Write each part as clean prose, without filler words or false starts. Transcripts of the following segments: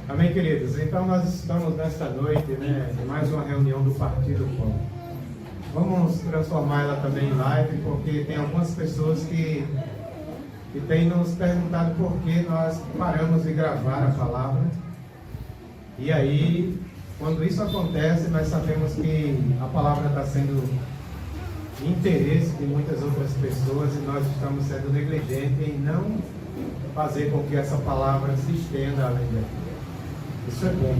Amém, queridos? Então nós estamos nesta noite, em mais uma reunião do Partido Pão. Vamos transformar ela também em live, porque tem algumas pessoas que têm nos perguntado por que nós paramos de gravar a palavra. E aí, quando isso acontece, nós sabemos que a palavra está sendo de interesse de muitas outras pessoas e nós estamos sendo negligentes em não fazer com que essa palavra se estenda além daqui. Isso é bom,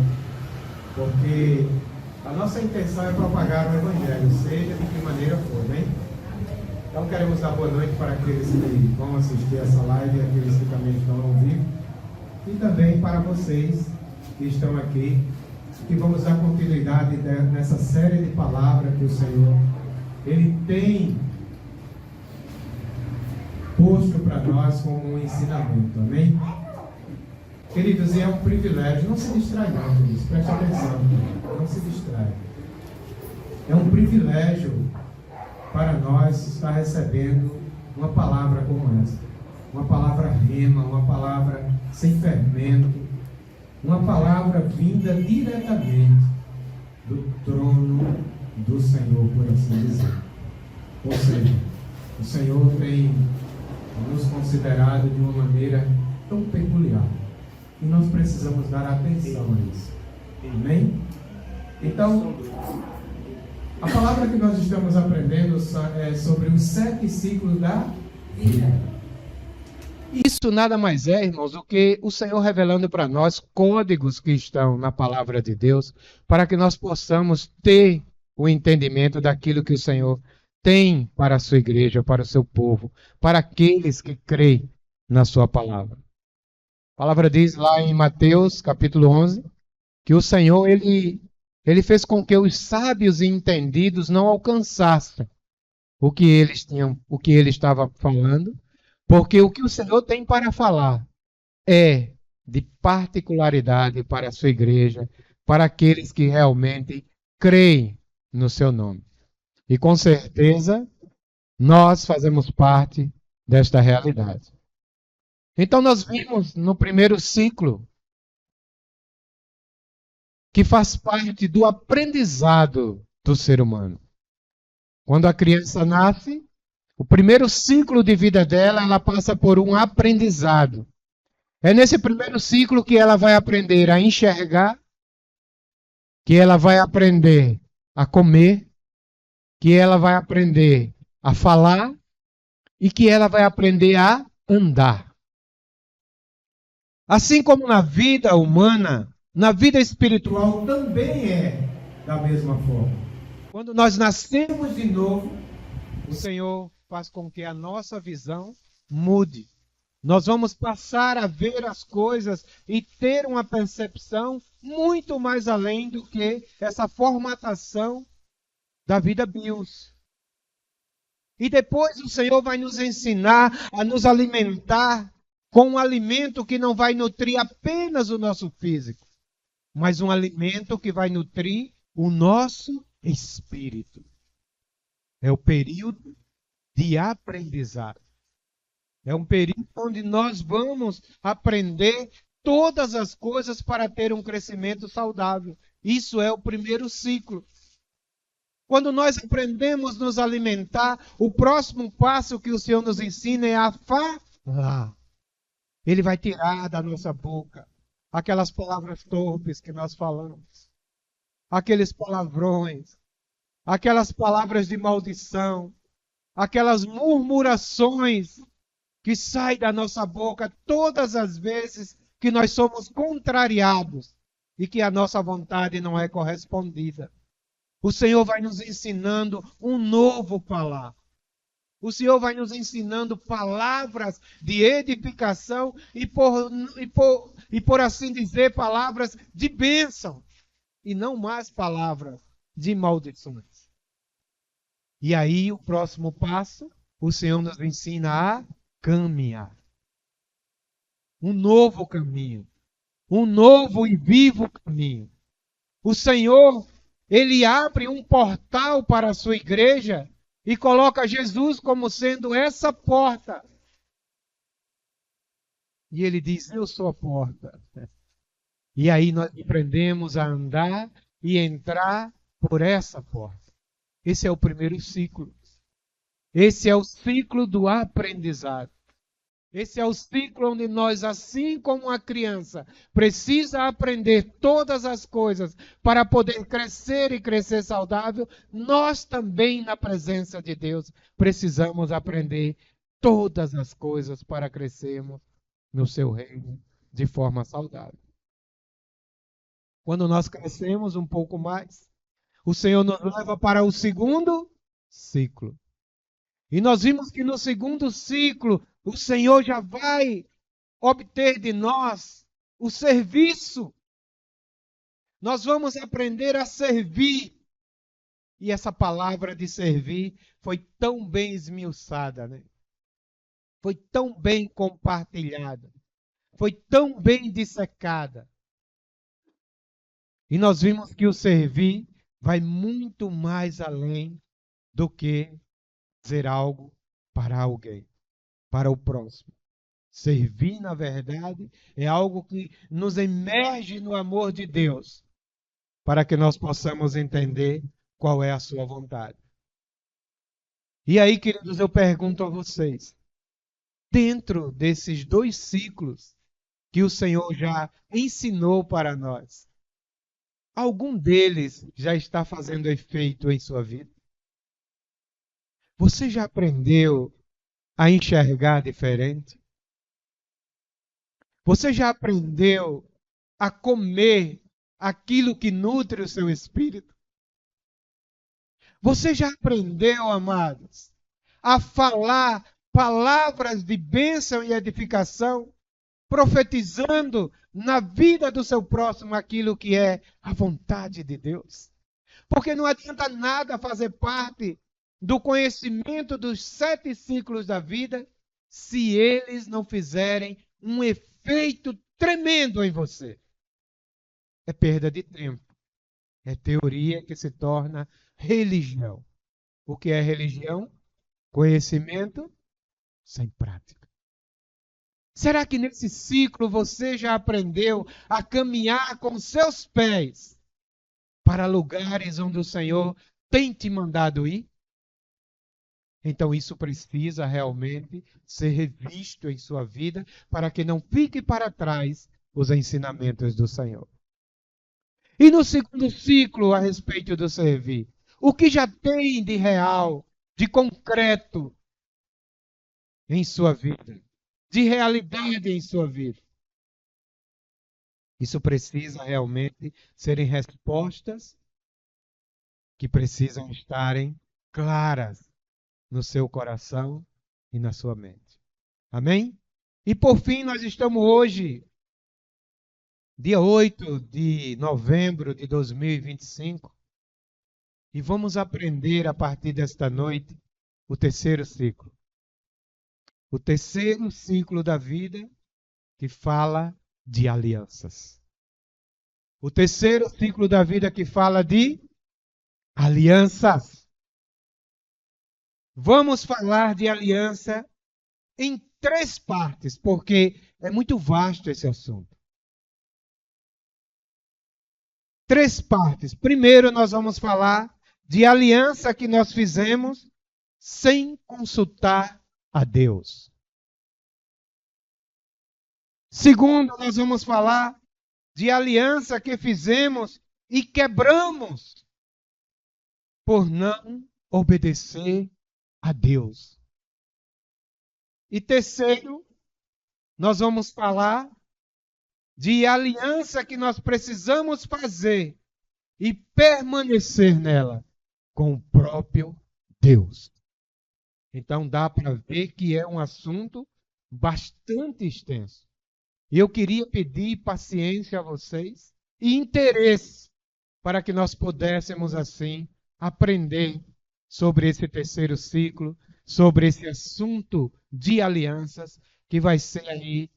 porque a nossa intenção é propagar o Evangelho, seja de que maneira for, né? Então queremos dar boa noite para aqueles que vão assistir essa live e aqueles que também estão ao vivo, e também para vocês que estão aqui, que vamos dar continuidade nessa série de palavras que o Senhor Ele tem posto para nós como um ensinamento, amém? Queridos, é um privilégio, não se distrai não, queridos, preste atenção, não se distrai. É um privilégio para nós estar recebendo uma palavra como essa, uma palavra rema, uma palavra sem fermento, uma palavra vinda diretamente do trono do Senhor, por assim dizer. Ou seja, o Senhor tem nos considerado de uma maneira tão peculiar. E nós precisamos dar atenção a isso. Amém? Então, a palavra que nós estamos aprendendo é sobre os 7 ciclos da vida. Isso nada mais é, irmãos, do que o Senhor revelando para nós códigos que estão na palavra de Deus, para que nós possamos ter o entendimento daquilo que o Senhor tem para a sua igreja, para o seu povo, para aqueles que creem na sua palavra. A palavra diz lá em Mateus, capítulo 11, que o Senhor, ele fez com que os sábios e entendidos não alcançassem o que ele estava falando, porque o que o Senhor tem para falar é de particularidade para a sua igreja, para aqueles que realmente creem no seu nome. E com certeza, nós fazemos parte desta realidade. Então nós vimos no primeiro ciclo que faz parte do aprendizado do ser humano. Quando a criança nasce, o primeiro ciclo de vida dela, ela passa por um aprendizado. É nesse primeiro ciclo que ela vai aprender a enxergar, que ela vai aprender a comer, que ela vai aprender a falar e que ela vai aprender a andar. Assim como na vida humana, na vida espiritual também é da mesma forma. Quando nós nascemos de novo, o Senhor faz com que a nossa visão mude. Nós vamos passar a ver as coisas e ter uma percepção muito mais além do que essa formatação da vida bios. E depois o Senhor vai nos ensinar a nos alimentar com um alimento que não vai nutrir apenas o nosso físico, mas um alimento que vai nutrir o nosso espírito. É o período de aprendizado. É um período onde nós vamos aprender todas as coisas para ter um crescimento saudável. Isso é o primeiro ciclo. Quando nós aprendemos nos alimentar, o próximo passo que o Senhor nos ensina é a falar. Ele vai tirar da nossa boca aquelas palavras torpes que nós falamos, aqueles palavrões, aquelas palavras de maldição, aquelas murmurações que saem da nossa boca todas as vezes que nós somos contrariados e que a nossa vontade não é correspondida. O Senhor vai nos ensinando um novo falar. O Senhor vai nos ensinando palavras de edificação e por assim dizer, palavras de bênção. E não mais palavras de maldições. E aí, o próximo passo, o Senhor nos ensina a caminhar. Um novo caminho. Um novo e vivo caminho. O Senhor, Ele abre um portal para a sua igreja e coloca Jesus como sendo essa porta. E ele diz: eu sou a porta. E aí nós aprendemos a andar e entrar por essa porta. Esse é o primeiro ciclo. Esse é o ciclo do aprendizado. Esse é o ciclo onde nós, assim como a criança, precisa aprender todas as coisas para poder crescer e crescer saudável, nós também, na presença de Deus, precisamos aprender todas as coisas para crescermos no seu reino de forma saudável. Quando nós crescemos um pouco mais, o Senhor nos leva para o segundo ciclo. E nós vimos que no segundo ciclo, o Senhor já vai obter de nós o serviço. Nós vamos aprender a servir. E essa palavra de servir foi tão bem esmiuçada, né? Foi tão bem compartilhada. Foi tão bem dissecada. E nós vimos que o servir vai muito mais além do que fazer algo para alguém, para o próximo. Servir, na verdade, é algo que nos emerge no amor de Deus, para que nós possamos entender qual é a sua vontade. E aí, queridos, eu pergunto a vocês, dentro desses 2 ciclos que o Senhor já ensinou para nós, algum deles já está fazendo efeito em sua vida? Você já aprendeu a enxergar diferente? Você já aprendeu a comer aquilo que nutre o seu espírito? Você já aprendeu, amados, a falar palavras de bênção e edificação, profetizando na vida do seu próximo aquilo que é a vontade de Deus? Porque não adianta nada fazer parte do conhecimento dos 7 ciclos da vida se eles não fizerem um efeito tremendo em você. É perda de tempo. É teoria que se torna religião. O que é religião? Conhecimento sem prática. Será que nesse ciclo você já aprendeu a caminhar com seus pés para lugares onde o Senhor tem te mandado ir? Então isso precisa realmente ser revisto em sua vida para que não fique para trás os ensinamentos do Senhor. E no segundo ciclo a respeito do servir, o que já tem de real, de concreto em sua vida, de realidade em sua vida? Isso precisa realmente serem respostas que precisam estarem claras no seu coração e na sua mente. Amém? E por fim, nós estamos hoje, dia 8 de novembro de 2025, e vamos aprender a partir desta noite o terceiro ciclo. O terceiro ciclo da vida que fala de alianças. O terceiro ciclo da vida que fala de alianças. Vamos falar de aliança em 3 partes, porque é muito vasto esse assunto. 3 partes. Primeiro, nós vamos falar de aliança que nós fizemos sem consultar a Deus. Segundo, nós vamos falar de aliança que fizemos e quebramos por não obedecer a Deus. E terceiro, nós vamos falar de aliança que nós precisamos fazer e permanecer nela com o próprio Deus. Então dá para ver que é um assunto bastante extenso. E eu queria pedir paciência a vocês e interesse para que nós pudéssemos assim aprender sobre esse terceiro ciclo, sobre esse assunto de alianças, que vai ser aí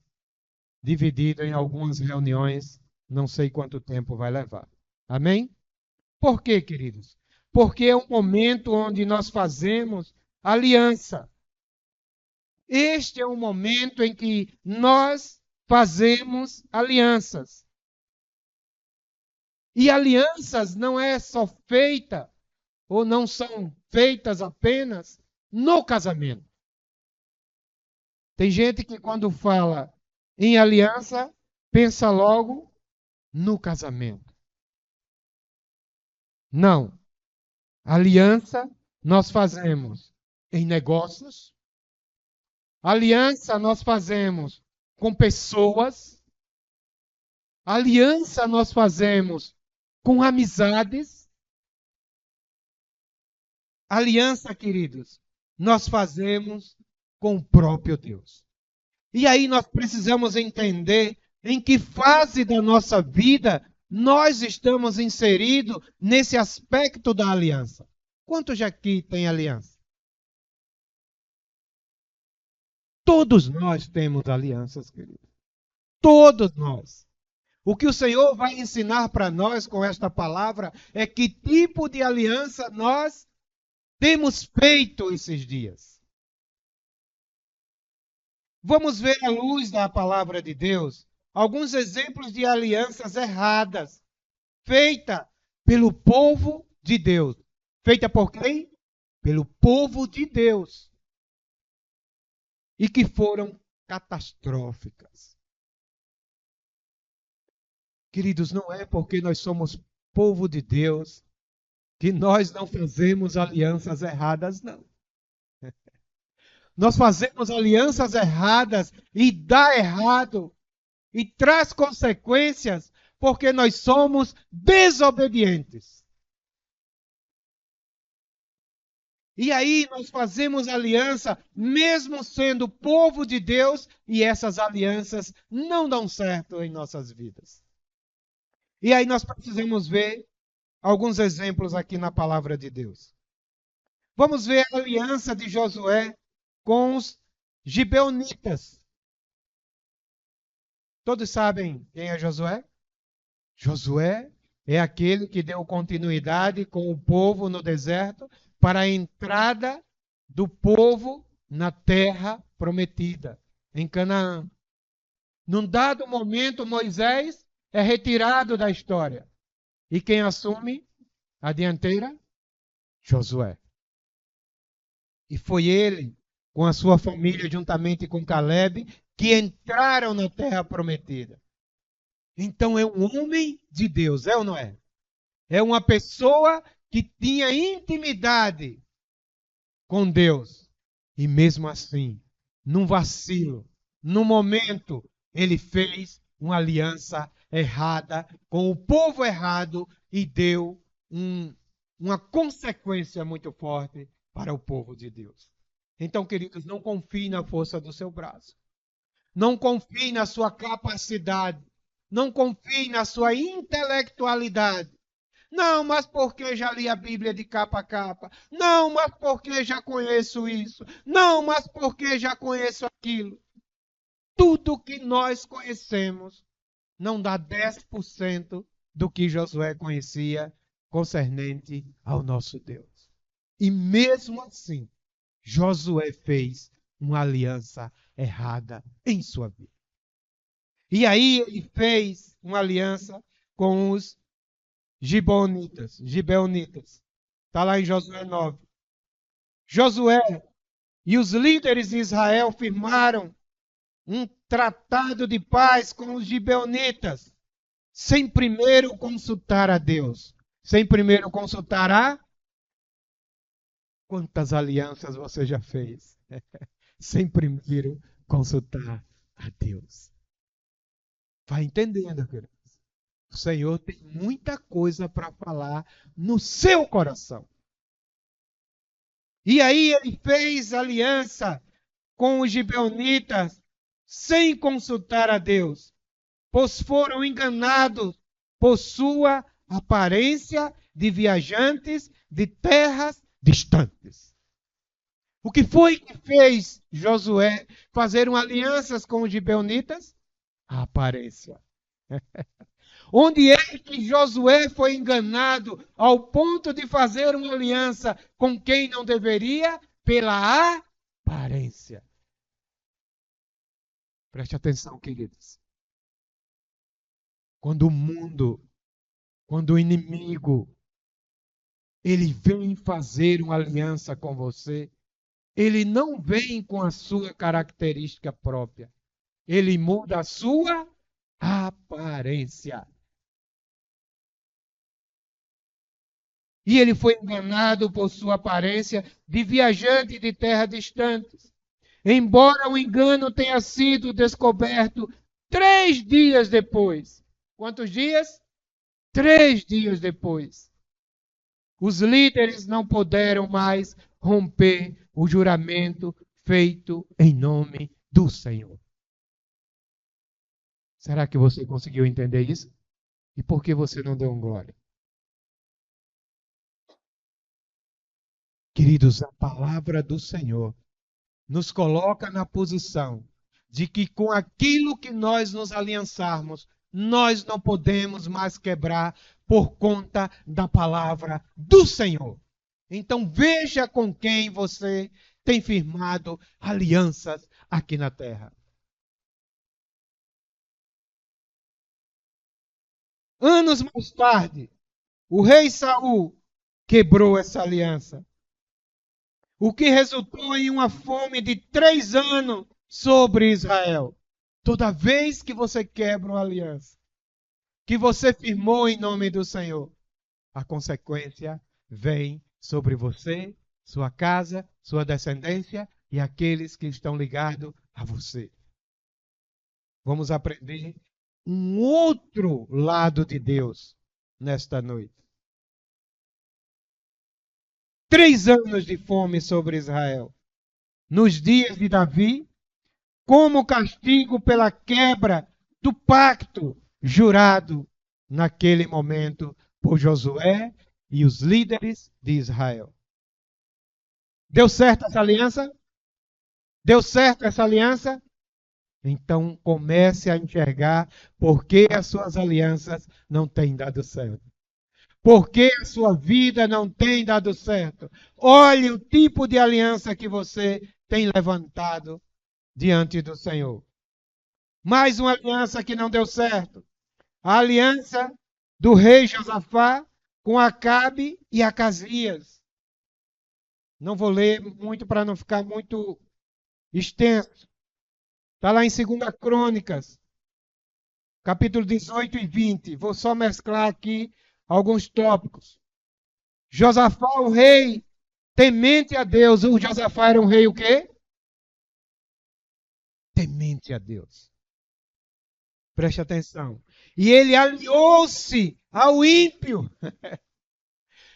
dividido em algumas reuniões, não sei quanto tempo vai levar. Amém? Por quê, queridos? Porque é um momento onde nós fazemos aliança. Este é um momento em que nós fazemos alianças. E alianças não é só feita, ou não são feitas apenas no casamento. Tem gente que quando fala em aliança, pensa logo no casamento. Não. Aliança nós fazemos em negócios. Aliança nós fazemos com pessoas. Aliança nós fazemos com amizades. Aliança, queridos, nós fazemos com o próprio Deus. E aí nós precisamos entender em que fase da nossa vida nós estamos inseridos nesse aspecto da aliança. Quantos aqui têm aliança? Todos nós temos alianças, queridos. Todos nós. O que o Senhor vai ensinar para nós com esta palavra é que tipo de aliança nós temos feito esses dias. Vamos ver à luz da palavra de Deus alguns exemplos de alianças erradas, feita pelo povo de Deus. Feita por quem? Pelo povo de Deus. E que foram catastróficas. Queridos, não é porque nós somos povo de Deus que nós não fazemos alianças erradas, não. Nós fazemos alianças erradas e dá errado e traz consequências porque nós somos desobedientes. E aí nós fazemos aliança mesmo sendo povo de Deus e essas alianças não dão certo em nossas vidas. E aí nós precisamos ver alguns exemplos aqui na palavra de Deus. Vamos ver a aliança de Josué com os gibeonitas. Todos sabem quem é Josué? Josué é aquele que deu continuidade com o povo no deserto para a entrada do povo na terra prometida, em Canaã. Num dado momento, Moisés é retirado da história. E quem assume a dianteira? Josué. E foi ele, com a sua família, juntamente com Caleb, que entraram na terra prometida. Então é um homem de Deus, é ou não é? É uma pessoa que tinha intimidade com Deus. E mesmo assim, num vacilo, num momento, ele fez uma aliança errada com o povo errado e deu uma consequência muito forte para o povo de Deus. Então, queridos, não confie na força do seu braço. Não confie na sua capacidade. Não confie na sua intelectualidade. Não, mas porque já li a Bíblia de capa a capa. Não, mas porque já conheço isso. Não, mas porque já conheço aquilo. Tudo que nós conhecemos não dá 10% do que Josué conhecia concernente ao nosso Deus. E mesmo assim, Josué fez uma aliança errada em sua vida. E aí ele fez uma aliança com os gibeonitas. Está lá em Josué 9. Josué e os líderes de Israel firmaram um tratado de paz com os gibeonitas, sem primeiro consultar a Deus. Sem primeiro consultar a... Quantas alianças você já fez? Sem primeiro consultar a Deus. Vai entendendo, queridos. O Senhor tem muita coisa para falar no seu coração. E aí ele fez aliança com os gibeonitas sem consultar a Deus, pois foram enganados por sua aparência de viajantes de terras distantes. O que foi que fez Josué fazer uma aliança com os gibeonitas? A aparência. Onde é que Josué foi enganado ao ponto de fazer uma aliança com quem não deveria? Pela aparência. Preste atenção, queridos. Quando o mundo, quando o inimigo, ele vem fazer uma aliança com você, ele não vem com a sua característica própria. Ele muda a sua aparência. E ele foi enganado por sua aparência de viajante de terra distantes. Embora o engano tenha sido descoberto 3 dias depois. Quantos dias? 3 dias depois. Os líderes não puderam mais romper o juramento feito em nome do Senhor. Será que você conseguiu entender isso? E por que você não deu glória? Queridos, a palavra do Senhor nos coloca na posição de que com aquilo que nós nos aliançarmos, nós não podemos mais quebrar por conta da palavra do Senhor. Então veja com quem você tem firmado alianças aqui na terra. Anos mais tarde, o rei Saul quebrou essa aliança, o que resultou em uma fome de 3 anos sobre Israel. Toda vez que você quebra uma aliança, que você firmou em nome do Senhor, a consequência vem sobre você, sua casa, sua descendência e aqueles que estão ligados a você. Vamos aprender um outro lado de Deus nesta noite. 3 anos de fome sobre Israel. Nos dias de Davi, como castigo pela quebra do pacto jurado naquele momento por Josué e os líderes de Israel. Deu certo essa aliança? Deu certo essa aliança? Então comece a enxergar por que as suas alianças não têm dado certo. Por que a sua vida não tem dado certo? Olhe o tipo de aliança que você tem levantado diante do Senhor. Mais uma aliança que não deu certo. A aliança do rei Josafá com Acabe e Acasias. Não vou ler muito para não ficar muito extenso. Está lá em 2 Crônicas, capítulo 18 e 20. Vou só mesclar aqui alguns tópicos. Josafá, o rei, temente a Deus. O Josafá era um rei o quê? Temente a Deus. Preste atenção. E ele aliou-se ao ímpio.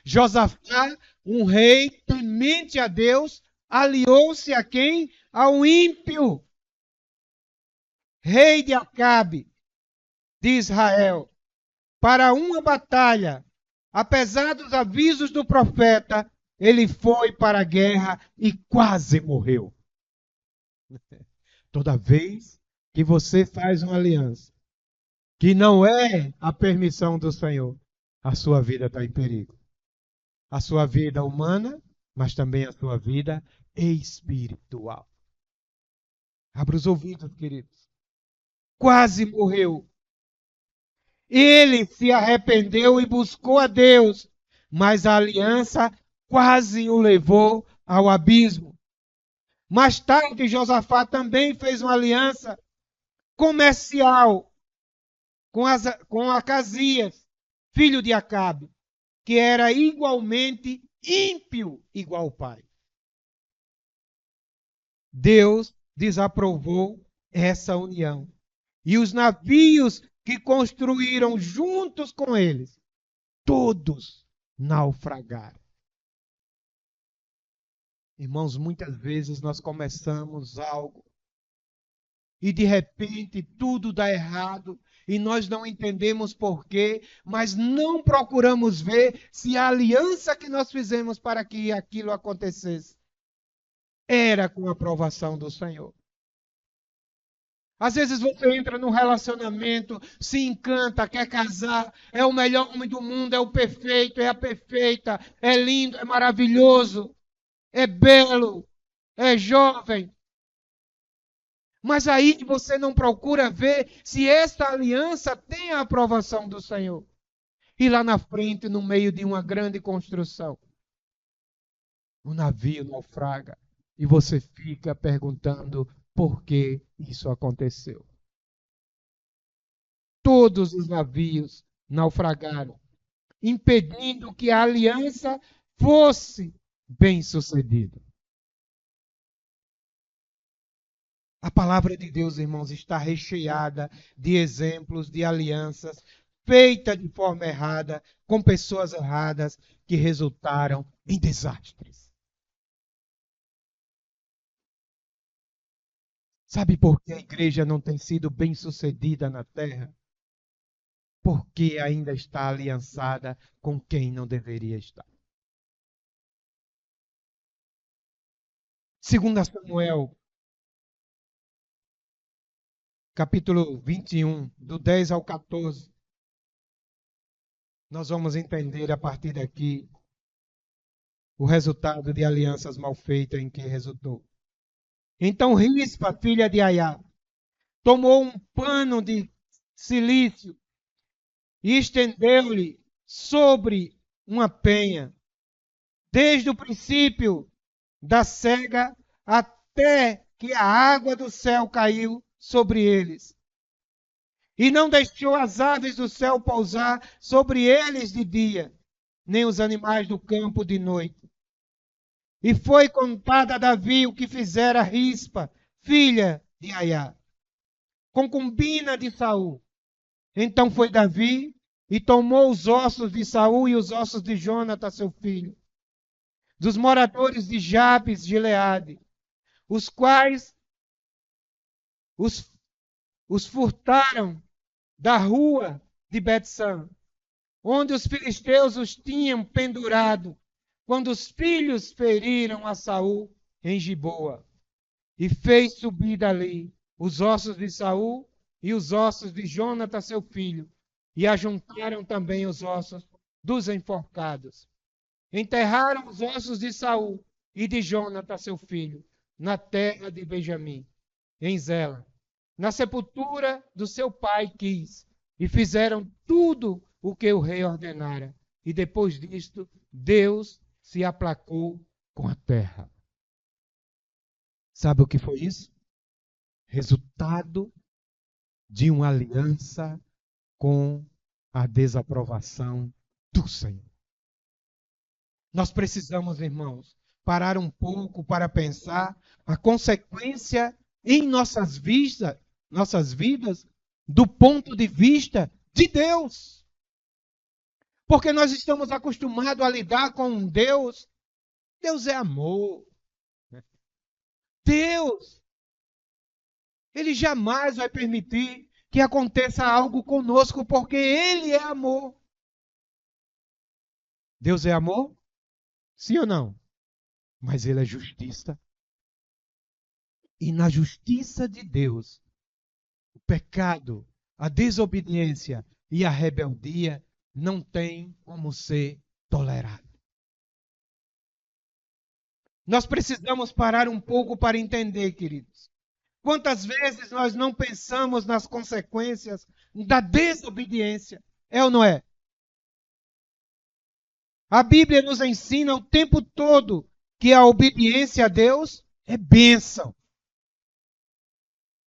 Josafá, um rei temente a Deus, aliou-se a quem? Ao ímpio. Rei de Acabe, de Israel, para uma batalha. Apesar dos avisos do profeta, ele foi para a guerra e quase morreu. Toda vez que você faz uma aliança que não é a permissão do Senhor, a sua vida está em perigo. A sua vida humana, mas também a sua vida espiritual. Abra os ouvidos, queridos. Quase morreu. Ele se arrependeu e buscou a Deus, mas a aliança quase o levou ao abismo. Mais tarde, Josafá também fez uma aliança comercial com Acasias, filho de Acabe, que era igualmente ímpio, igual o pai. Deus desaprovou essa união. E os navios que construíram juntos com eles, todos naufragaram. Irmãos, muitas vezes nós começamos algo e de repente tudo dá errado e nós não entendemos porquê, mas não procuramos ver se a aliança que nós fizemos para que aquilo acontecesse era com a aprovação do Senhor. Às vezes você entra num relacionamento, se encanta, quer casar, é o melhor homem do mundo, é o perfeito, é a perfeita, é lindo, é maravilhoso, é belo, é jovem. Mas aí você não procura ver se esta aliança tem a aprovação do Senhor. E lá na frente, no meio de uma grande construção, o navio naufraga. E você fica perguntando por que isso aconteceu. Todos os navios naufragaram, impedindo que a aliança fosse bem-sucedida. A palavra de Deus, irmãos, está recheada de exemplos de alianças feitas de forma errada, com pessoas erradas, que resultaram em desastres. Sabe por que a igreja não tem sido bem-sucedida na terra? Porque ainda está aliançada com quem não deveria estar. 2 Samuel, capítulo 21, do 10 ao 14. Nós vamos entender a partir daqui o resultado de alianças mal feitas em que resultou. Então Rispa, filha de Aiá, tomou um pano de cilício e estendeu-lhe sobre uma penha, desde o princípio da cega até que a água do céu caiu sobre eles. E não deixou as aves do céu pousar sobre eles de dia, nem os animais do campo de noite. E foi contado a Davi o que fizera Rispa, filha de Aiá, concubina de Saul. Então foi Davi e tomou os ossos de Saul e os ossos de Jonatã, seu filho, dos moradores de Jabes de Gileade, os quais os furtaram da rua de Betsã, onde os filisteus os tinham pendurado, quando os filhos feriram a Saul em Giboa. E fez subir dali os ossos de Saul e os ossos de Jonatã, seu filho, e ajuntaram também os ossos dos enforcados. Enterraram os ossos de Saul e de Jonatã, seu filho, na terra de Benjamim, em Zela, na sepultura do seu pai Quis, e fizeram tudo o que o rei ordenara. E depois disto, Deus se aplacou com a terra. Sabe o que foi isso? Resultado de uma aliança com a desaprovação do Senhor. Nós precisamos, irmãos, parar um pouco para pensar a consequência em nossas vidas, do ponto de vista de Deus. Porque nós estamos acostumados a lidar com um Deus. Deus é amor. Deus, Ele jamais vai permitir que aconteça algo conosco, porque Ele é amor. Deus é amor? Sim ou não? Mas Ele é justiça. E na justiça de Deus, o pecado, a desobediência e a rebeldia não tem como ser tolerado. Nós precisamos parar um pouco para entender, queridos. Quantas vezes nós não pensamos nas consequências da desobediência? É ou não é? A Bíblia nos ensina o tempo todo que a obediência a Deus é bênção.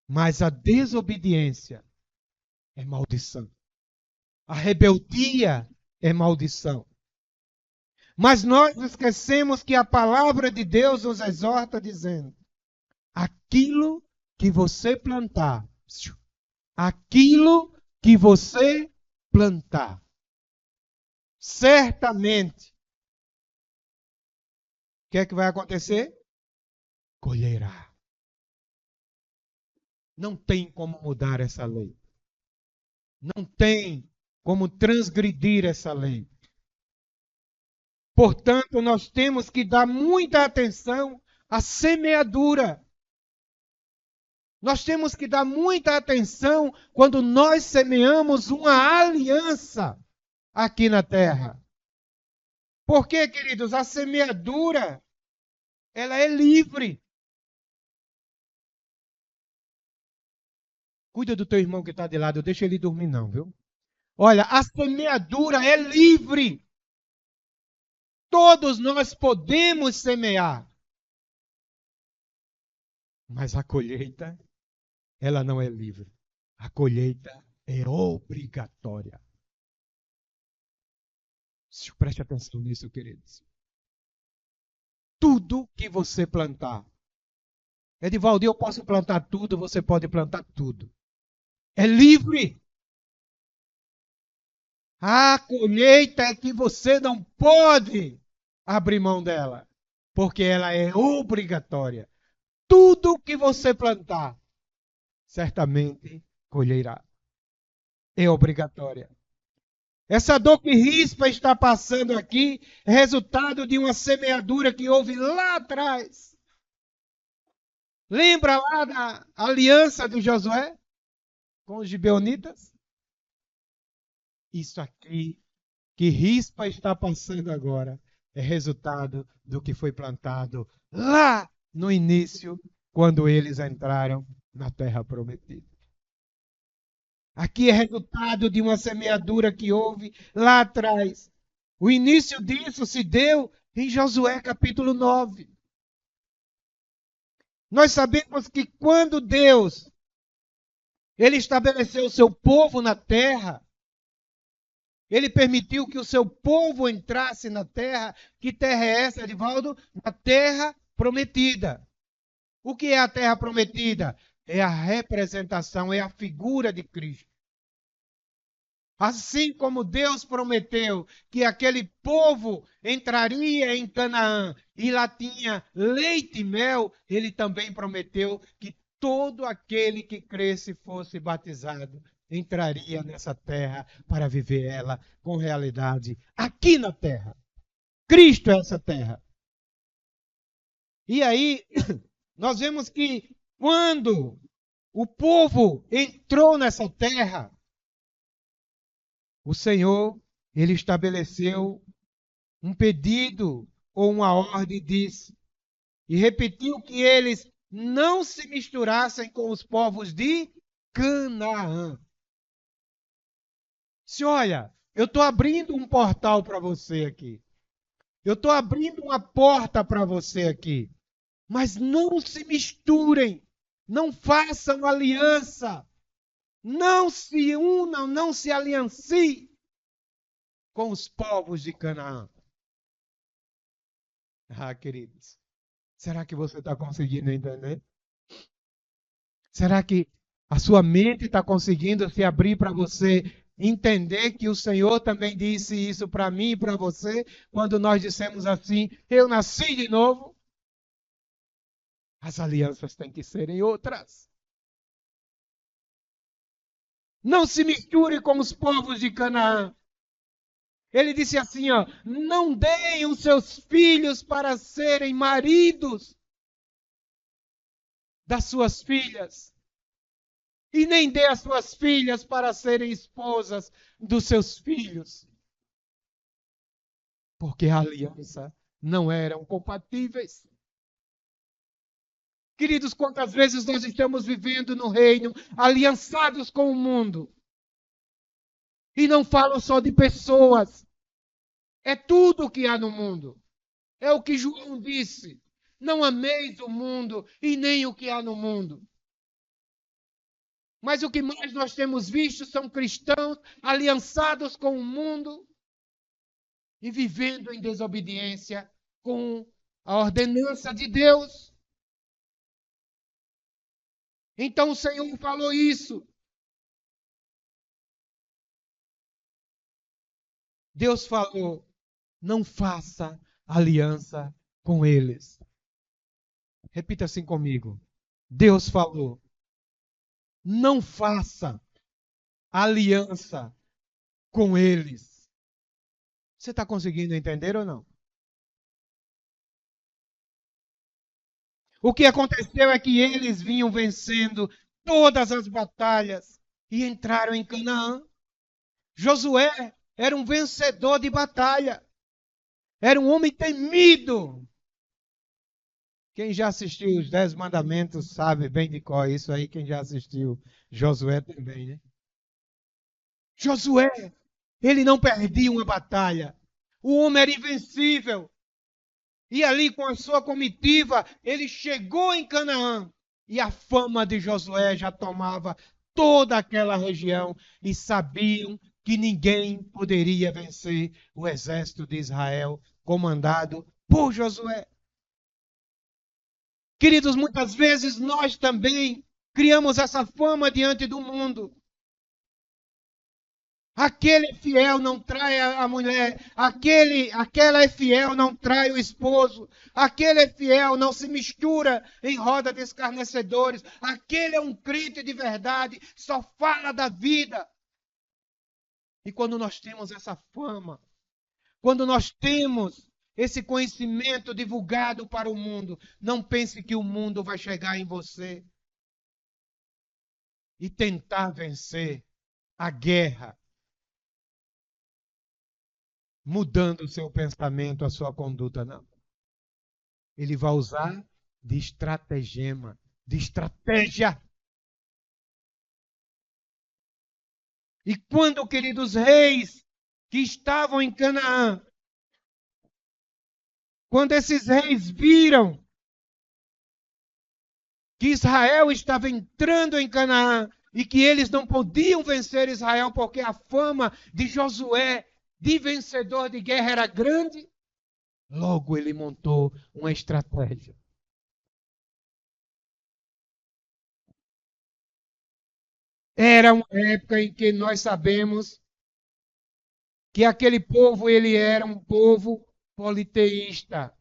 Mas a desobediência é maldição. A rebeldia é maldição. Mas nós esquecemos que a palavra de Deus nos exorta dizendo: aquilo que você plantar, aquilo que você plantar, certamente, o que é que vai acontecer? Colherá. Não tem como mudar essa lei. Não tem como transgredir essa lei. Portanto, nós temos que dar muita atenção à semeadura. Nós temos que dar muita atenção quando nós semeamos uma aliança aqui na terra. Porque, queridos, a semeadura, ela é livre. Cuida do teu irmão que está de lado, deixa ele dormir não, viu? Olha, a semeadura é livre. Todos nós podemos semear. Mas a colheita, ela não é livre. A colheita é obrigatória. Preste atenção nisso, queridos. Tudo que você plantar. Edivaldo, eu posso plantar tudo, você pode plantar tudo. É livre. A colheita é que você não pode abrir mão dela, porque ela é obrigatória. Tudo que você plantar, certamente colherá. É obrigatória. Essa dor que Rispa está passando aqui é resultado de uma semeadura que houve lá atrás. Lembra lá da aliança de Josué com os gibeonitas? Isso aqui que Rispa está passando agora é resultado do que foi plantado lá no início, quando eles entraram na terra prometida. Aqui é resultado de uma semeadura que houve lá atrás. O início disso se deu em Josué capítulo 9. Nós sabemos que quando Deus ele estabeleceu o seu povo na terra, ele permitiu que o seu povo entrasse na terra. Que terra é essa, Edivaldo? A terra prometida. O que é a terra prometida? É a representação, é a figura de Cristo. Assim como Deus prometeu que aquele povo entraria em Canaã e lá tinha leite e mel, ele também prometeu que todo aquele que cresce e fosse batizado entraria nessa terra para viver ela com realidade aqui na terra. Cristo é essa terra. E aí, nós vemos que quando o povo entrou nessa terra, o Senhor, ele estabeleceu um pedido ou uma ordem, disse, e repetiu que eles não se misturassem com os povos de Canaã. Se olha, eu estou abrindo um portal para você aqui. Eu estou abrindo uma porta para você aqui. Mas não se misturem. Não façam aliança. Não se unam, não se alianciem com os povos de Canaã. Ah, queridos, será que você está conseguindo entender? Será que a sua mente está conseguindo se abrir para você entender que o Senhor também disse isso para mim e para você, quando nós dissemos assim, eu nasci de novo? As alianças têm que serem outras. Não se misture com os povos de Canaã. Ele disse assim, ó, não deem os seus filhos para serem maridos das suas filhas. E nem dê as suas filhas para serem esposas dos seus filhos. Porque a aliança não eram compatíveis. Queridos, quantas vezes nós estamos vivendo no reino, aliançados com o mundo. E não falo só de pessoas. É tudo o que há no mundo. É o que João disse. Não ameis o mundo e nem o que há no mundo. Mas o que mais nós temos visto são cristãos aliançados com o mundo e vivendo em desobediência com a ordenança de Deus. Então o Senhor falou isso. Deus falou, não faça aliança com eles. Repita assim comigo. Deus falou, não faça aliança com eles. Você está conseguindo entender ou não? O que aconteceu é que eles vinham vencendo todas as batalhas e entraram em Canaã. Josué era um vencedor de batalha. Era um homem temido. Quem já assistiu os 10 Mandamentos sabe bem de qual é isso aí. Quem já assistiu Josué também, né? Josué, ele não perdia uma batalha. O homem era invencível. E ali com a sua comitiva, ele chegou em Canaã. E a fama de Josué já tomava toda aquela região. E sabiam que ninguém poderia vencer o exército de Israel, comandado por Josué. Queridos, muitas vezes nós também criamos essa fama diante do mundo. Aquele é fiel não trai a mulher, aquela é fiel não trai o esposo, aquele é fiel não se mistura em roda de escarnecedores, aquele é um crente de verdade, só fala da vida. E quando nós temos essa fama, quando nós temos esse conhecimento divulgado para o mundo, não pense que o mundo vai chegar em você e tentar vencer a guerra, mudando o seu pensamento, a sua conduta, não. Ele vai usar de estratagema, de estratégia. E quando, queridos reis que estavam em Canaã, quando esses reis viram que Israel estava entrando em Canaã e que eles não podiam vencer Israel porque a fama de Josué de vencedor de guerra era grande, logo ele montou uma estratégia. Era uma época em que nós sabemos que aquele povo ele era um povo politeísta.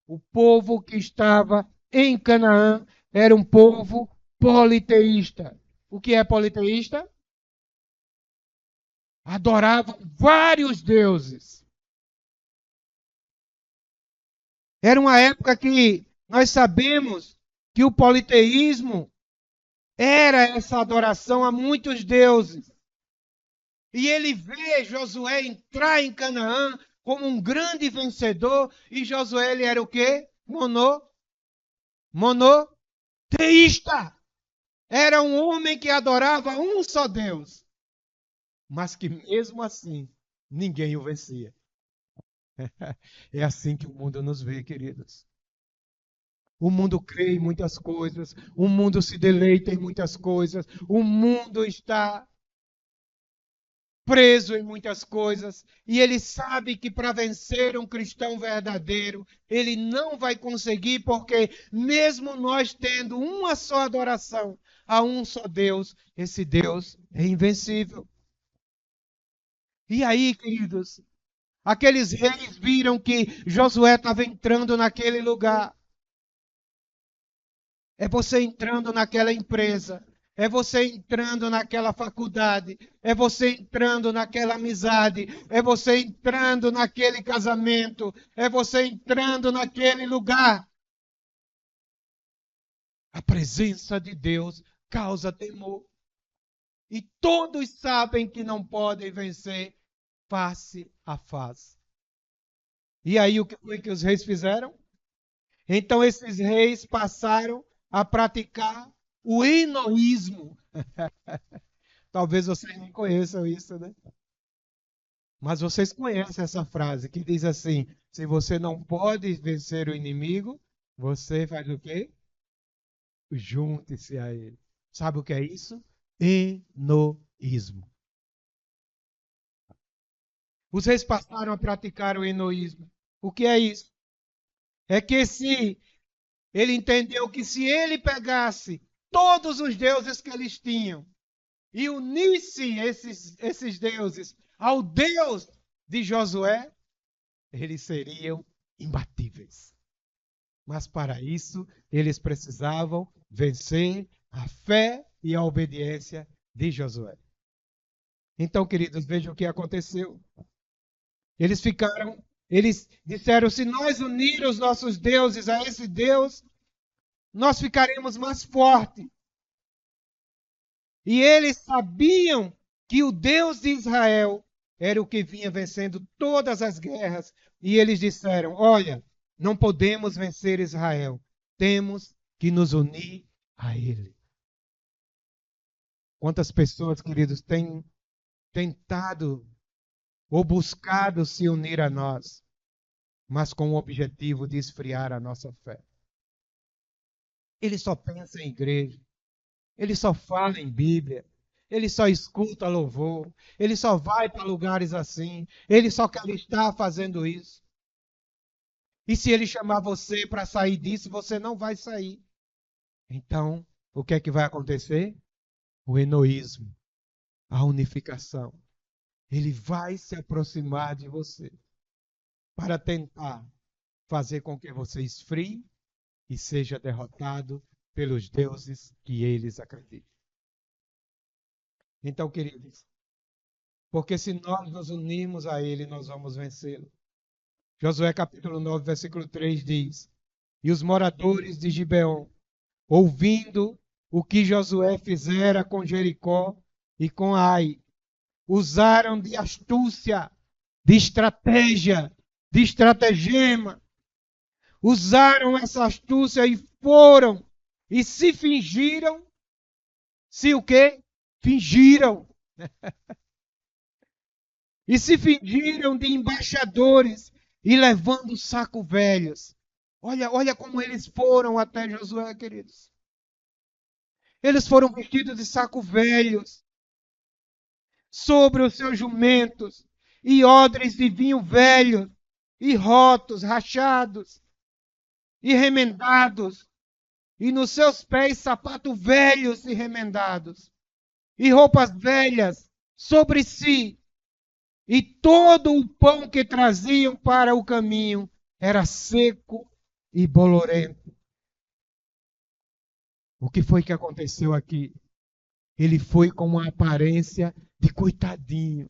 O povo que estava em Canaã era um povo politeísta. O que é politeísta? Adoravam vários deuses. Era uma época que nós sabemos que o politeísmo era essa adoração a muitos deuses. E ele vê Josué entrar em Canaã como um grande vencedor. E Josué ele era o quê? Monoteísta. Era um homem que adorava um só Deus. Mas que mesmo assim, ninguém o vencia. É assim que o mundo nos vê, queridos. O mundo crê em muitas coisas, o mundo se deleita em muitas coisas, o mundo está preso em muitas coisas, e ele sabe que para vencer um cristão verdadeiro, ele não vai conseguir, porque mesmo nós tendo uma só adoração a um só Deus, esse Deus é invencível. E aí, queridos, aqueles reis viram que Josué estava entrando naquele lugar. É você entrando naquela empresa. É você entrando naquela faculdade. É você entrando naquela amizade. É você entrando naquele casamento. É você entrando naquele lugar. A presença de Deus causa temor. E todos sabem que não podem vencer face a face. E aí o que foi que os reis fizeram? Então esses reis passaram a praticar o enoísmo. Talvez vocês não conheçam isso, né? Mas vocês conhecem essa frase que diz assim: se você não pode vencer o inimigo, você faz o quê? Junte-se a ele. Sabe o que é isso? Enoísmo. Os reis passaram a praticar o enoísmo. O que é isso? É que se ele entendeu que se ele pegasse todos os deuses que eles tinham e unisse esses deuses ao Deus de Josué, eles seriam imbatíveis. Mas para isso, eles precisavam vencer a fé e a obediência de Josué. Então, queridos, vejam o que aconteceu. Eles disseram: se nós unirmos os nossos deuses a esse Deus, nós ficaremos mais fortes. E eles sabiam que o Deus de Israel era o que vinha vencendo todas as guerras. E eles disseram: olha, não podemos vencer Israel. temos que nos unir a Ele. Quantas pessoas, queridos, têm tentado ou buscado se unir a nós, mas com o objetivo de esfriar a nossa fé. Ele só pensa em igreja, ele só fala em Bíblia, ele só escuta louvor, ele só vai para lugares assim, ele só quer estar fazendo isso. E se ele chamar você para sair disso, você não vai sair. Então, o que é que vai acontecer? O enoísmo, a unificação. Ele vai se aproximar de você para tentar fazer com que você esfrie e seja derrotado pelos deuses que eles acreditam. Então, queridos, porque se nós nos unirmos a Ele, nós vamos vencê-lo. Josué capítulo 9, versículo 3 diz: E os moradores de Gibeon, ouvindo o que Josué fizera com Jericó e com Ai, usaram de astúcia, de estratégia, de estratagema. Usaram essa astúcia e foram e se fingiram. Se o quê? Fingiram. E se fingiram de embaixadores e levando saco velhos. Olha como eles foram até Josué, queridos. Eles foram vestidos de saco velhos sobre os seus jumentos e odres de vinho velho e rotos, rachados e remendados, e nos seus pés sapatos velhos e remendados, e roupas velhas sobre si, e todo o pão que traziam para o caminho era seco e bolorento. O que foi que aconteceu aqui? Ele foi com uma aparência de coitadinho.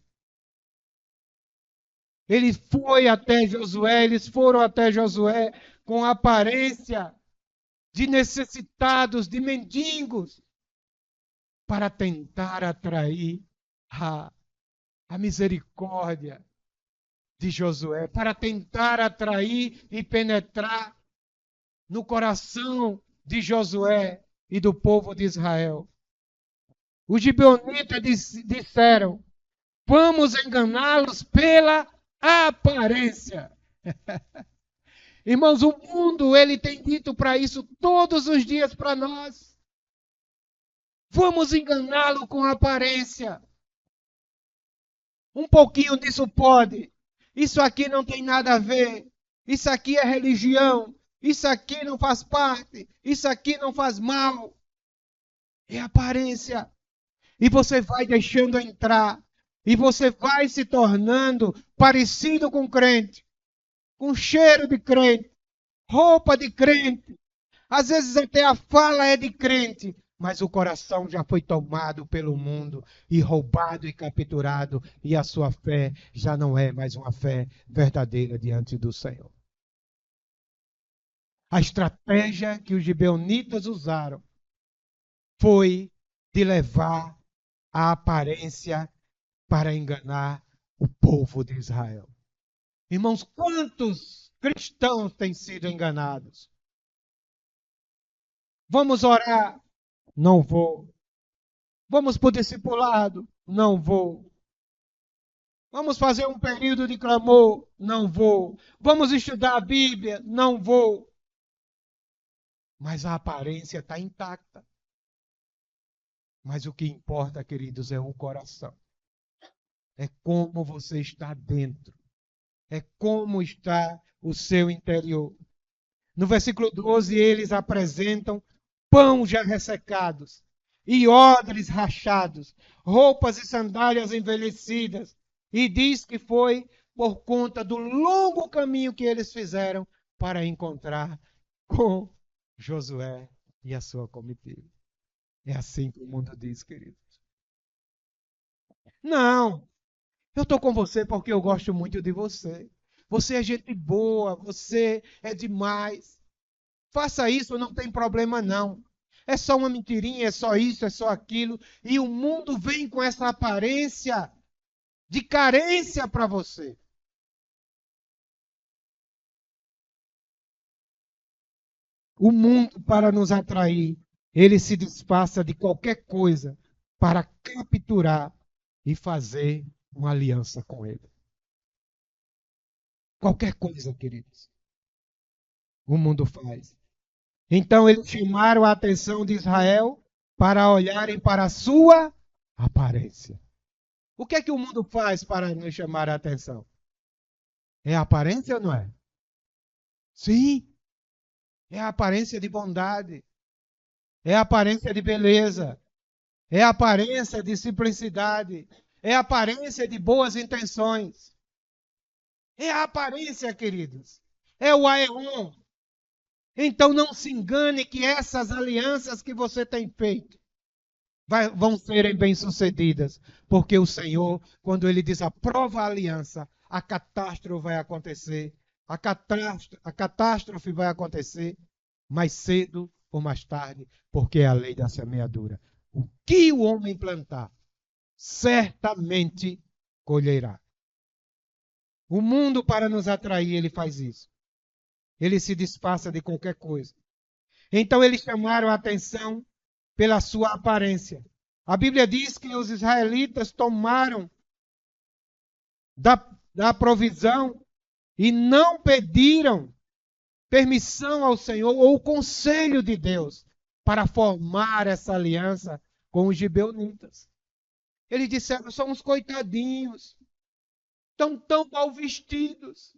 Ele foi até Josué, eles foram até Josué com a aparência de necessitados, de mendigos, para tentar atrair a misericórdia de Josué, para tentar atrair e penetrar no coração de Josué e do povo de Israel. Os gibeonitas disseram: vamos enganá-los pela aparência. Irmãos, o mundo, ele tem dito para isso todos os dias para nós. Vamos enganá-lo com a aparência. Um pouquinho disso pode. Isso aqui não tem nada a ver. Isso aqui é religião. Isso aqui não faz parte. Isso aqui não faz mal. É aparência. E você vai deixando entrar. E você vai se tornando parecido com crente. Com cheiro de crente. Roupa de crente. Às vezes até a fala é de crente. Mas o coração já foi tomado pelo mundo e roubado e capturado, e a sua fé já não é mais uma fé verdadeira diante do Senhor. A estratégia que os gibeonitas usaram foi de levar a aparência para enganar o povo de Israel. Irmãos, quantos cristãos têm sido enganados? Vamos orar? Não vou. Vamos para o discipulado? Não vou. Vamos fazer um período de clamor? Não vou. Vamos estudar a Bíblia? Não vou. Mas a aparência está intacta. Mas o que importa, queridos, é o coração. É como você está dentro. É como está o seu interior. No versículo 12, eles apresentam pão já ressecados, e odres rachados, roupas e sandálias envelhecidas, e diz que foi por conta do longo caminho que eles fizeram para encontrar com Josué e a sua comitiva. É assim que o mundo diz, queridos. Não, eu estou com você porque eu gosto muito de você. Você é gente boa, você é demais. Faça isso, não tem problema não. É só uma mentirinha, é só isso, é só aquilo. E o mundo vem com essa aparência de carência para você. O mundo, para nos atrair, ele se disfarça de qualquer coisa para capturar e fazer uma aliança com ele. Qualquer coisa, queridos, o mundo faz. Então eles chamaram a atenção de Israel para olharem para a sua aparência. O que é que o mundo faz para nos chamar a atenção? É a aparência ou não é? Sim, é a aparência de bondade, é a aparência de beleza, é a aparência de simplicidade, é a aparência de boas intenções. É a aparência, queridos. É o aeon. Então não se engane que essas alianças que você tem feito vão serem bem-sucedidas, porque o Senhor, quando Ele desaprova a aliança, a catástrofe vai acontecer. A catástrofe vai acontecer mais cedo ou mais tarde, porque é a lei da semeadura. O que o homem plantar, certamente colherá. O mundo, para nos atrair, ele faz isso. Ele se disfarça de qualquer coisa. Então eles chamaram a atenção pela sua aparência. A Bíblia diz que os israelitas tomaram da provisão e não pediram permissão ao Senhor ou o conselho de Deus para formar essa aliança com os gibeonitas. Eles disseram, somos coitadinhos, estão tão mal vestidos.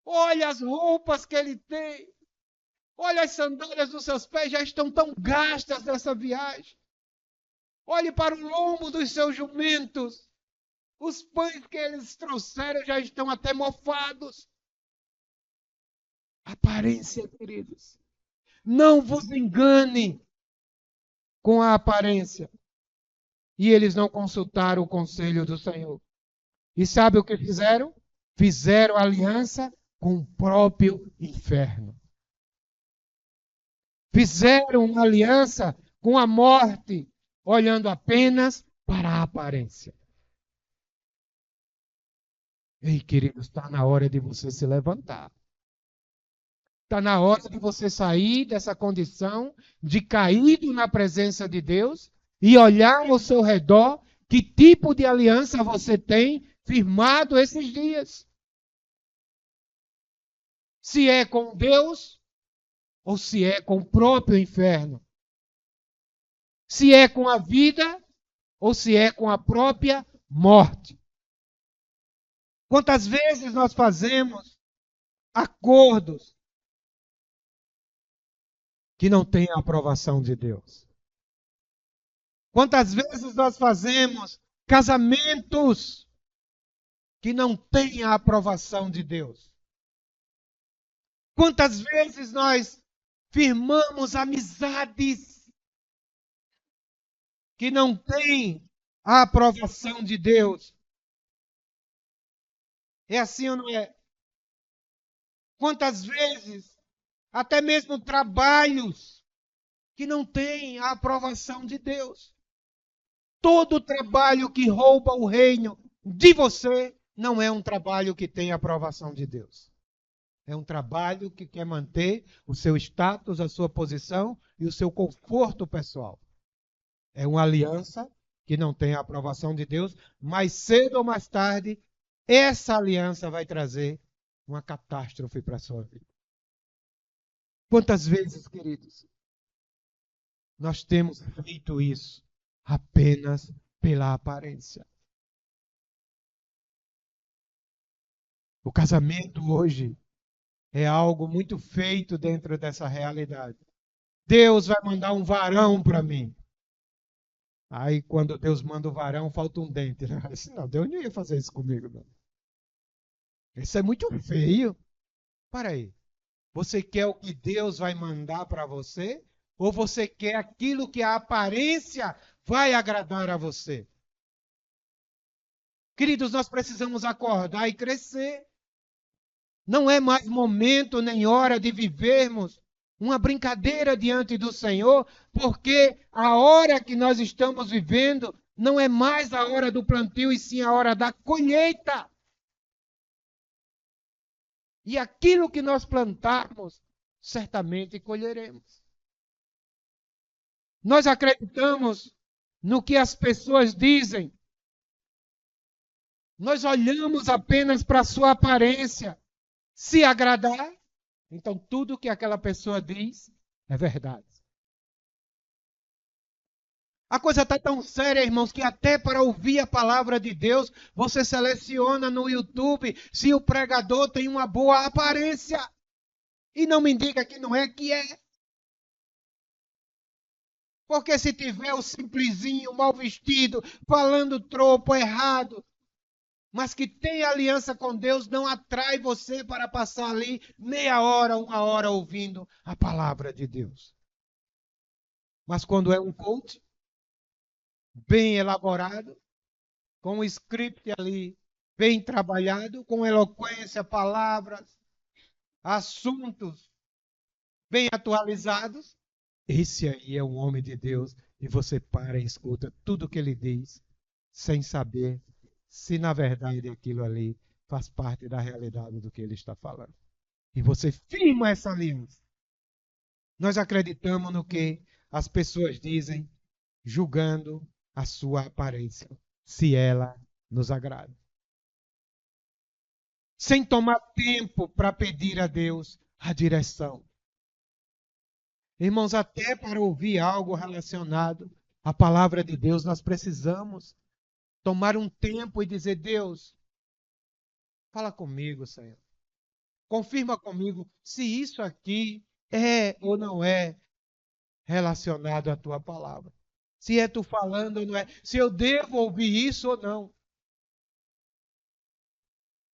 Olha as roupas que ele tem. Olha as sandálias dos seus pés, já estão tão gastas dessa viagem. Olhe para o lombo dos seus jumentos. Os pães que eles trouxeram já estão até mofados. Aparência, queridos. Não vos engane com a aparência. E eles não consultaram o conselho do Senhor. E sabe o que fizeram? Fizeram aliança com o próprio inferno. Fizeram uma aliança com a morte, olhando apenas para a aparência. Ei, queridos, está na hora de você se levantar. Está na hora de você sair dessa condição de caído na presença de Deus e olhar ao seu redor que tipo de aliança você tem firmado esses dias. Se é com Deus ou se é com o próprio inferno. Se é com a vida ou se é com a própria morte. Quantas vezes nós fazemos acordos que não têm a aprovação de Deus? Quantas vezes nós fazemos casamentos que não têm a aprovação de Deus? Quantas vezes nós firmamos amizades que não têm a aprovação de Deus? É assim ou não é? Quantas vezes, até mesmo trabalhos que não têm a aprovação de Deus? Todo trabalho que rouba o reino de você não é um trabalho que tem a aprovação de Deus. É um trabalho que quer manter o seu status, a sua posição e o seu conforto pessoal. É uma aliança que não tem a aprovação de Deus, mas cedo ou mais tarde, essa aliança vai trazer uma catástrofe para a sua vida. Quantas vezes, queridos, nós temos feito isso apenas pela aparência? O casamento hoje é algo muito feito dentro dessa realidade. Deus vai mandar um varão para mim. Aí, quando Deus manda o varão, falta um dente. Não, Deus não ia fazer isso comigo, não. Isso é muito feio. Para aí. Você quer o que Deus vai mandar para você? Ou você quer aquilo que a aparência vai agradar a você? Queridos, nós precisamos acordar e crescer. Não é mais momento nem hora de vivermos uma brincadeira diante do Senhor, porque a hora que nós estamos vivendo não é mais a hora do plantio, e sim a hora da colheita. E aquilo que nós plantarmos certamente colheremos. Nós acreditamos no que as pessoas dizem. Nós olhamos apenas para a sua aparência. Se agradar, então tudo que aquela pessoa diz é verdade. A coisa está tão séria, irmãos, que até para ouvir a palavra de Deus, você seleciona no YouTube se o pregador tem uma boa aparência. E não me diga que não é, que é. Porque se tiver o simplesinho, mal vestido, falando tropo, errado, mas que tem aliança com Deus, não atrai você para passar ali meia hora, uma hora ouvindo a palavra de Deus. Mas quando é um coach, bem elaborado, com um script ali bem trabalhado, com eloquência, palavras, assuntos bem atualizados, esse aí é um homem de Deus e você para e escuta tudo que ele diz, sem saber se na verdade aquilo ali faz parte da realidade do que ele está falando. E você firma essa aliança. Nós acreditamos no que as pessoas dizem, julgando a sua aparência, se ela nos agrada. Sem tomar tempo para pedir a Deus a direção. Irmãos, até para ouvir algo relacionado à palavra de Deus, nós precisamos tomar um tempo e dizer: Deus, fala comigo, Senhor. Confirma comigo se isso aqui é ou não é relacionado à tua palavra. Se é tu falando ou não é. Se eu devo ouvir isso ou não.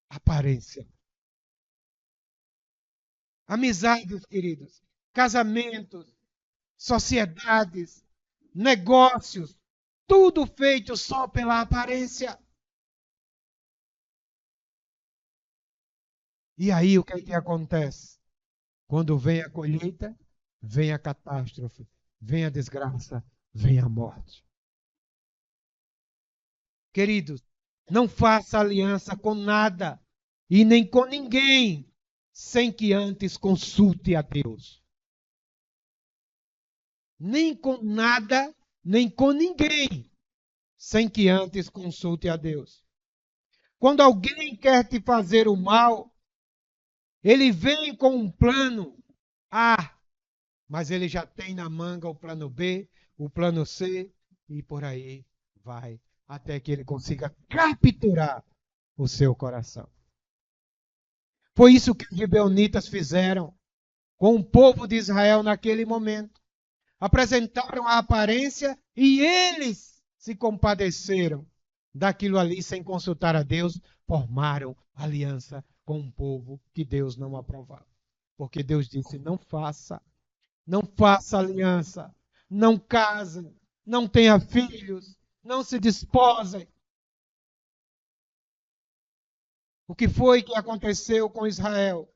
Aparência. Amizades, queridos. Casamentos. Sociedades. Negócios. Tudo feito só pela aparência. E aí o que é que acontece? Quando vem a colheita, vem a catástrofe, vem a desgraça, vem a morte. Queridos, não faça aliança com nada e nem com ninguém sem que antes consulte a Deus. Nem com nada, nem com ninguém sem que antes consulte a Deus. Quando alguém quer te fazer o mal, ele vem com um plano A, mas ele já tem na manga o plano B, o plano C e por aí vai, até que ele consiga capturar o seu coração. Foi isso que os gibeonitas fizeram com o povo de Israel naquele momento. Apresentaram a aparência e eles se compadeceram daquilo ali sem consultar a Deus, formaram aliança com um povo que Deus não aprovava. Porque Deus disse: não faça aliança, não casem, não tenha filhos, não se desposem. O que foi que aconteceu com Israel?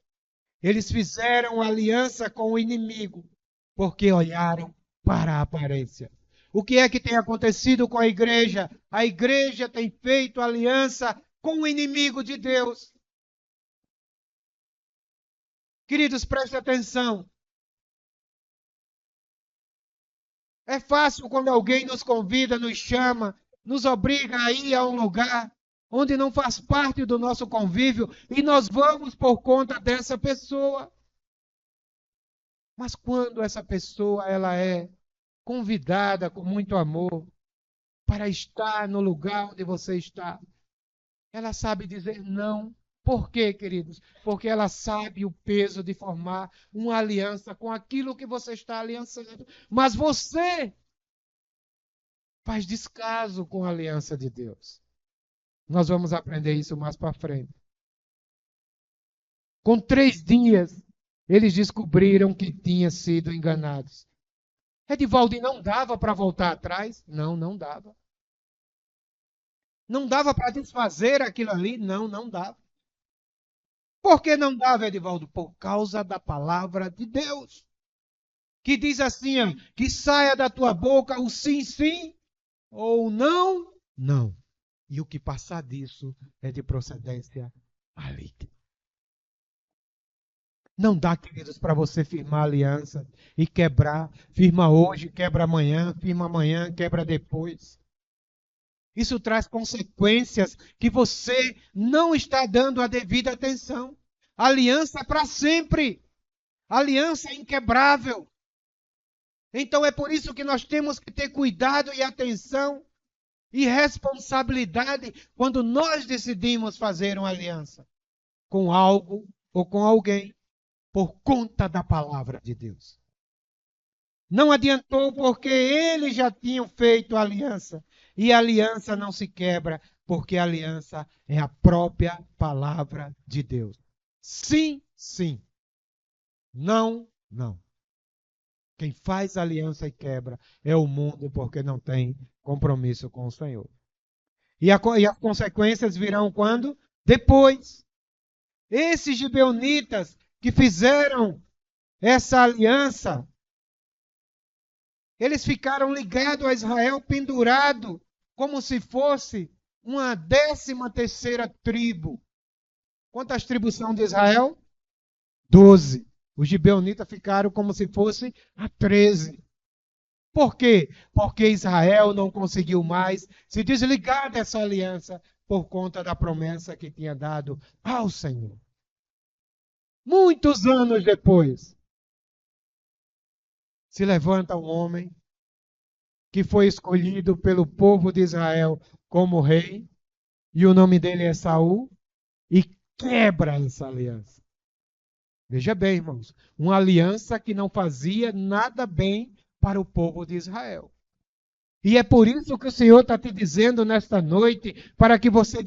Eles fizeram aliança com o inimigo, porque olharam para a aparência. O que é que tem acontecido com a igreja? A igreja tem feito aliança com o inimigo de Deus. Queridos, prestem atenção. É fácil quando alguém nos convida, nos chama, nos obriga a ir a um lugar onde não faz parte do nosso convívio e nós vamos por conta dessa pessoa. Mas quando essa pessoa ela é convidada com muito amor para estar no lugar onde você está, ela sabe dizer não. Por quê, queridos? Porque ela sabe o peso de formar uma aliança com aquilo que você está aliançando. Mas você faz descaso com a aliança de Deus. Nós vamos aprender isso mais para frente. Com 3 dias, eles descobriram que tinham sido enganados. Edivaldo, não dava para voltar atrás? Não, não dava. Não dava para desfazer aquilo ali? Não, não dava. Por que não dava, Edivaldo? Por causa da palavra de Deus. Que diz assim, ó, que saia da tua boca o sim, sim, ou não, não. E o que passar disso é de procedência maligna. Não dá, queridos, para você firmar aliança e quebrar. Firma hoje, quebra amanhã, firma amanhã, quebra depois. Isso traz consequências que você não está dando a devida atenção. Aliança é para sempre. Aliança é inquebrável. Então é por isso que nós temos que ter cuidado e atenção e responsabilidade quando nós decidimos fazer uma aliança com algo ou com alguém por conta da palavra de Deus. Não adiantou porque eles já tinham feito a aliança. E a aliança não se quebra porque a aliança é a própria palavra de Deus. Sim, sim. Não, não. Quem faz aliança e quebra é o mundo porque não tem compromisso com o Senhor. E as consequências virão quando? Depois. Esses gibeonitas que fizeram essa aliança, eles ficaram ligados a Israel, pendurado, como se fosse uma 13ª tribo. Quantas tribos são de Israel? 12. Os gibeonitas ficaram como se fosse a 13. Por quê? Porque Israel não conseguiu mais se desligar dessa aliança por conta da promessa que tinha dado ao Senhor. Muitos anos depois, se levanta um homem que foi escolhido pelo povo de Israel como rei, e o nome dele é Saul, e quebra essa aliança. Veja bem, irmãos, uma aliança que não fazia nada bem para o povo de Israel. E é por isso que o Senhor está te dizendo nesta noite, para que você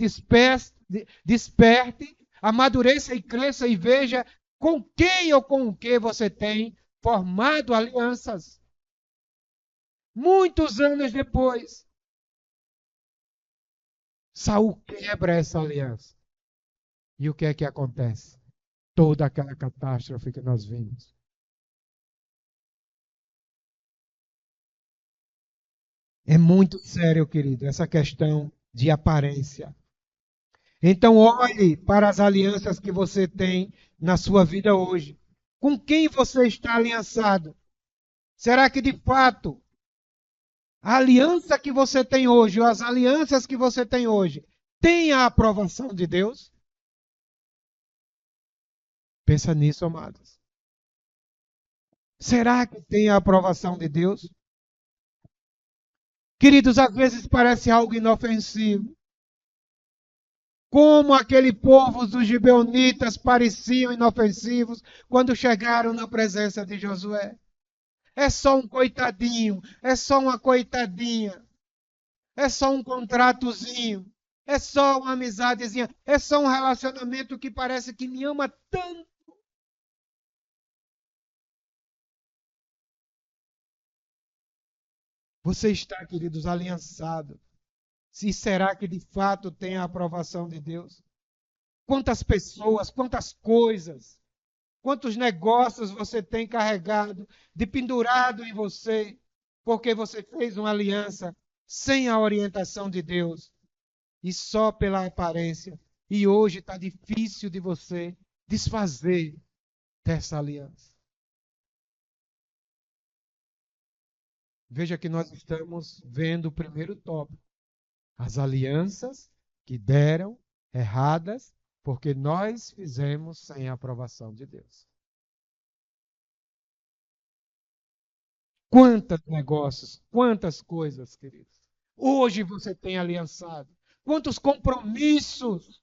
desperte, amadureça e cresça e veja com quem ou com o que você tem formado alianças. Muitos anos depois, Saul quebra essa aliança. E o que é que acontece? Toda aquela catástrofe que nós vimos. É muito sério, querido, essa questão de aparência. Então, olhe para as alianças que você tem na sua vida hoje. Com quem você está aliançado? Será que de fato a aliança que você tem hoje, ou as alianças que você tem hoje, tem a aprovação de Deus? Pensa nisso, amados. Será que tem a aprovação de Deus? Queridos, às vezes parece algo inofensivo. Como aquele povo dos gibeonitas pareciam inofensivos quando chegaram na presença de Josué. É só um coitadinho, é só uma coitadinha, é só um contratozinho, é só uma amizadezinha, é só um relacionamento que parece que me ama tanto. Você está, queridos, aliançado. Se será que de fato tem a aprovação de Deus? Quantas pessoas, quantas coisas, quantos negócios você tem carregado, de pendurado em você, porque você fez uma aliança sem a orientação de Deus e só pela aparência. E hoje está difícil de você desfazer dessa aliança. Veja que nós estamos vendo o primeiro tópico. As alianças que deram erradas porque nós fizemos sem a aprovação de Deus. Quantos negócios, quantas coisas, queridos. Hoje você tem aliançado. Quantos compromissos.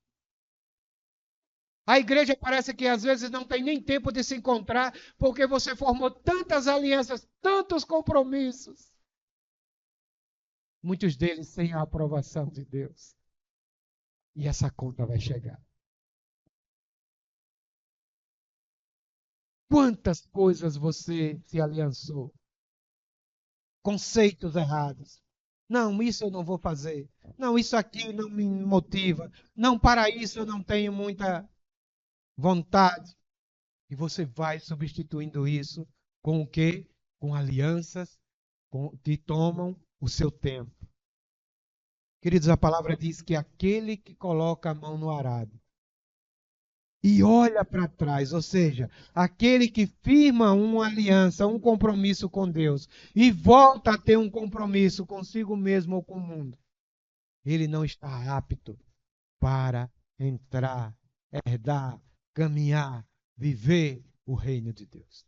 A igreja parece que às vezes não tem nem tempo de se encontrar porque você formou tantas alianças, tantos compromissos. Muitos deles sem a aprovação de Deus. E essa conta vai chegar. Quantas coisas você se aliançou? Conceitos errados. Não, isso eu não vou fazer. Não, isso aqui não me motiva. Não, para isso eu não tenho muita vontade. E você vai substituindo isso com o quê? Com alianças que tomam o seu tempo. Queridos, a palavra diz que aquele que coloca a mão no arado e olha para trás, ou seja, aquele que firma uma aliança, um compromisso com Deus e volta a ter um compromisso consigo mesmo ou com o mundo, ele não está apto para entrar, herdar, caminhar, viver o reino de Deus.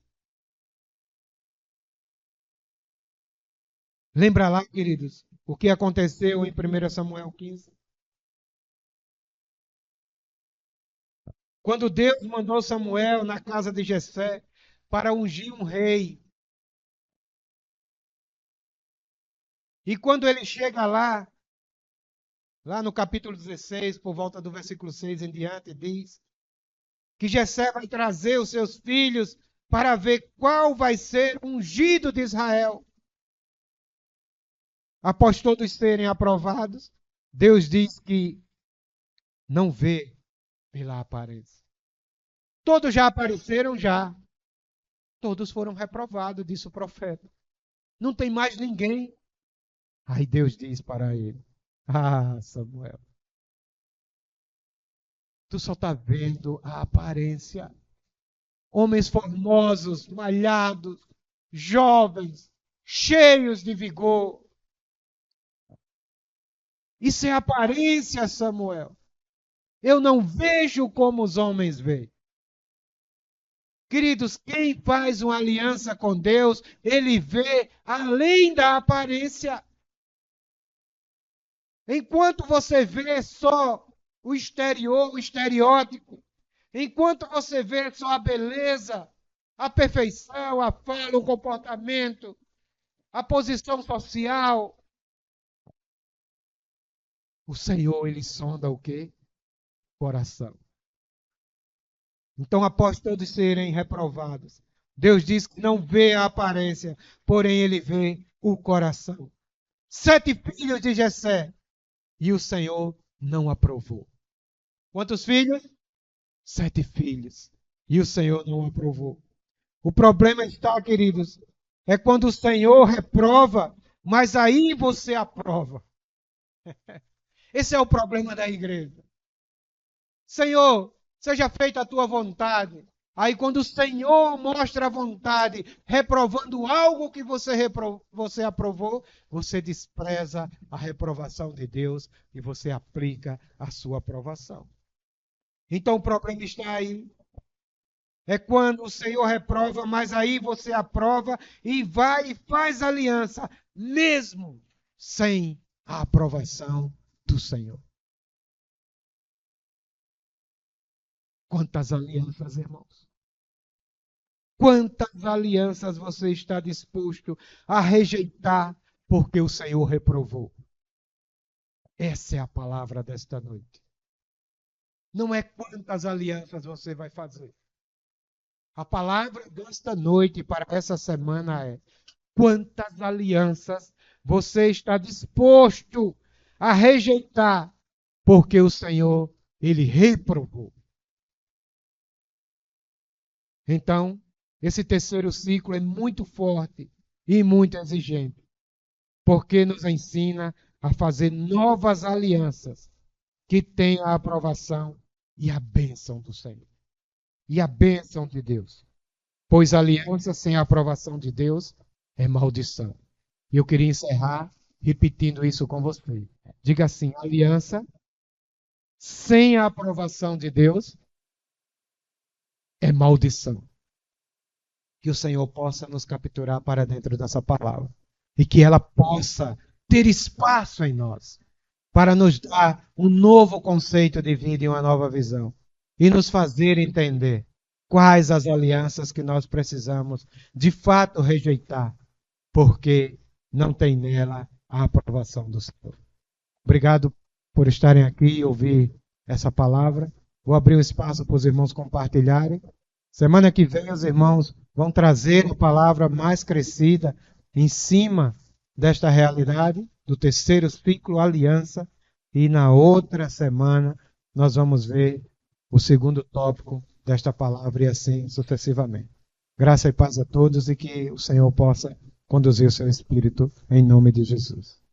Lembra lá, queridos, o que aconteceu em 1 Samuel 15? Quando Deus mandou Samuel na casa de Jessé para ungir um rei. E quando ele chega lá no capítulo 16, por volta do versículo 6 em diante, diz que Jessé vai trazer os seus filhos para ver qual vai ser o ungido de Israel. Após todos serem aprovados, Deus diz que não vê pela aparência. Todos já apareceram, já. Todos foram reprovados, disse o profeta. Não tem mais ninguém. Aí Deus diz para ele: ah, Samuel, tu só está vendo a aparência. Homens formosos, malhados, jovens, cheios de vigor. Isso é aparência, Samuel. Eu não vejo como os homens veem. Queridos, quem faz uma aliança com Deus, ele vê além da aparência. Enquanto você vê só o exterior, o estereótipo, enquanto você vê só a beleza, a perfeição, a fala, o comportamento, a posição social, o Senhor, ele sonda o quê? Coração. Então, após todos serem reprovados, Deus diz que não vê a aparência, porém ele vê o coração. 7 filhos de Jessé, e o Senhor não aprovou. Quantos filhos? 7 filhos. E o Senhor não aprovou. O problema está, queridos, é quando o Senhor reprova, mas aí você aprova. Esse é o problema da igreja. Senhor, seja feita a tua vontade. Aí quando o Senhor mostra a vontade, reprovando algo que você aprovou, você despreza a reprovação de Deus e você aplica a sua aprovação. Então o problema está aí. É quando o Senhor reprova, mas aí você aprova e vai e faz aliança, mesmo sem a aprovação do Senhor. Quantas alianças, irmãos? Quantas alianças você está disposto a rejeitar porque o Senhor reprovou? Essa é a palavra desta noite. Não é quantas alianças você vai fazer. A palavra desta noite para essa semana é: quantas alianças você está disposto a rejeitar porque o Senhor, ele reprovou? Então, esse terceiro ciclo é muito forte e muito exigente, porque nos ensina a fazer novas alianças que tenham a aprovação e a bênção do Senhor. E a bênção de Deus. Pois aliança sem a aprovação de Deus é maldição. E eu queria encerrar repetindo isso com você. Diga assim: aliança sem a aprovação de Deus é maldição. Que o Senhor possa nos capturar para dentro dessa palavra. E que ela possa ter espaço em nós para nos dar um novo conceito de vida e uma nova visão. E nos fazer entender quais as alianças que nós precisamos de fato rejeitar, porque não tem nela a aprovação do Senhor. Obrigado por estarem aqui e ouvir essa palavra. Vou abrir um espaço para os irmãos compartilharem. Semana que vem os irmãos vão trazer a palavra mais crescida em cima desta realidade do terceiro ciclo, aliança, e na outra semana nós vamos ver o segundo tópico desta palavra e assim sucessivamente. Graça e paz a todos e que o Senhor possa conduzir o seu espírito em nome de Jesus.